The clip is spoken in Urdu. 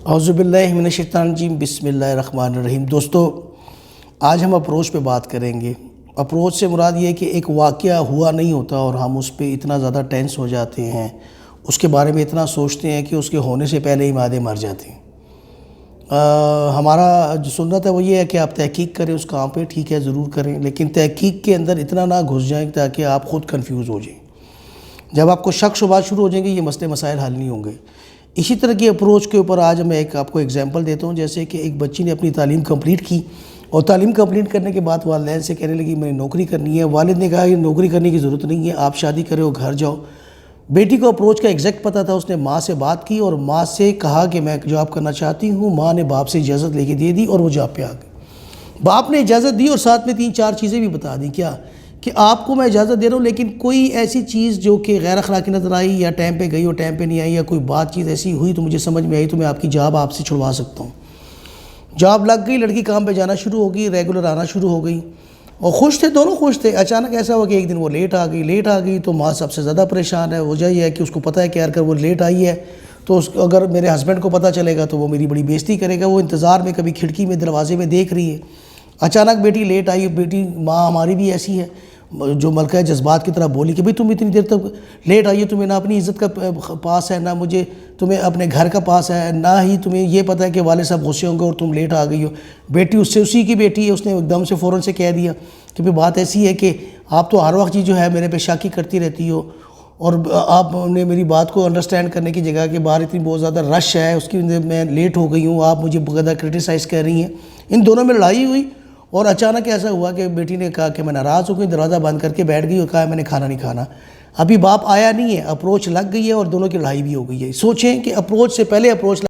اعوذ باللہ من الشیطان الرجیم، بسم اللہ الرحمن الرحیم۔ دوستو، آج ہم اپروچ پہ بات کریں گے۔ اپروچ سے مراد یہ ہے کہ ایک واقعہ ہوا نہیں ہوتا اور ہم اس پہ اتنا زیادہ ٹینس ہو جاتے ہیں، اس کے بارے میں اتنا سوچتے ہیں کہ اس کے ہونے سے پہلے ہی مادے مر جاتے ہیں۔ ہمارا جو سنت ہے وہ یہ ہے کہ آپ تحقیق کریں اس کام پہ، ٹھیک ہے ضرور کریں، لیکن تحقیق کے اندر اتنا نہ گھس جائیں تاکہ آپ خود کنفیوز ہو جائیں۔ جب آپ کو شک شبہات شروع ہو جائیں گے یہ مسئلے مسائل حل نہیں ہوں گے۔ اسی طرح کی اپروچ کے اوپر آج میں آپ کو ایگزامپل دیتا ہوں۔ جیسے کہ ایک بچی نے اپنی تعلیم کمپلیٹ کی اور تعلیم کمپلیٹ کرنے کے بعد والدین سے کہنے لگی میں نے نوکری کرنی ہے۔ والد نے کہا کہ نوکری کرنے کی ضرورت نہیں ہے، آپ شادی کرے ہو گھر جاؤ۔ بیٹی کو اپروچ کا ایگزیکٹ پتہ تھا، اس نے ماں سے بات کی اور ماں سے کہا کہ میں جاب کرنا چاہتی ہوں۔ ماں نے باپ سے اجازت لے کے دے دی اور وہ جاب پہ آ گئی۔ باپ نے اجازت دی اور ساتھ میں 3-4 چیزیں بھی بتا دی، کیا کہ آپ کو میں اجازت دے رہا ہوں، لیکن کوئی ایسی چیز جو کہ غیر اخلاقی نظر آئی یا ٹائم پہ گئی اور ٹائم پہ نہیں آئی یا کوئی بات چیز ایسی ہوئی تو مجھے سمجھ میں آئی تو میں آپ کی جاب آپ سے چھڑوا سکتا ہوں۔ جاب لگ گئی، لڑکی کام پہ جانا شروع ہو گئی، ریگولر آنا شروع ہو گئی اور خوش تھے، دونوں خوش تھے۔ اچانک ایسا ہوا کہ ایک دن وہ لیٹ آ گئی تو ماں سب سے زیادہ پریشان ہے۔ وجہ یہ ہے کہ اس کو پتہ ہے کہ اگر وہ لیٹ آئی ہے تو اگر میرے ہسبینڈ کو پتہ چلے گا تو وہ میری بڑی بےزتی کرے گا۔ وہ انتظار میں کبھی کھڑکی میں دروازے میں دیکھ رہی ہے۔ اچانک بیٹی لیٹ آئی، بیٹی ماں ہماری بھی ایسی ہے جو ملکہ جذبات کی طرح بولی کہ بھئی تم اتنی دیر تک لیٹ آئی ہو، تمہیں نہ اپنی عزت کا پاس ہے، نہ مجھے تمہیں اپنے گھر کا پاس ہے، نہ ہی تمہیں یہ پتہ ہے کہ والد صاحب غصے ہوں گے اور تم لیٹ آ گئی ہو۔ بیٹی اسی کی بیٹی ہے، اس نے ایک دم سے فوراً سے کہہ دیا کہ بھئی بات ایسی ہے کہ آپ تو ہر وقت جو ہے میرے پہ شک ہی کرتی رہتی ہو اور آپ نے میری بات کو انڈرسٹینڈ کرنے کی جگہ کہ باہر اتنی بہت زیادہ رش ہے، اس کی میں لیٹ ہو گئی ہوں، آپ مجھے بغیر کرٹیسائز کر رہی ہیں۔ ان دونوں میں لڑائی ہوئی اور اچانک ایسا ہوا کہ بیٹی نے کہا کہ میں ناراض ہو گئی، دروازہ بند کر کے بیٹھ گئی اور کہا میں نے کھانا نہیں کھانا۔ ابھی باپ آیا نہیں ہے، اپروچ لگ گئی ہے اور دونوں کی لڑائی بھی ہو گئی ہے۔ سوچیں کہ اپروچ سے پہلے اپروچ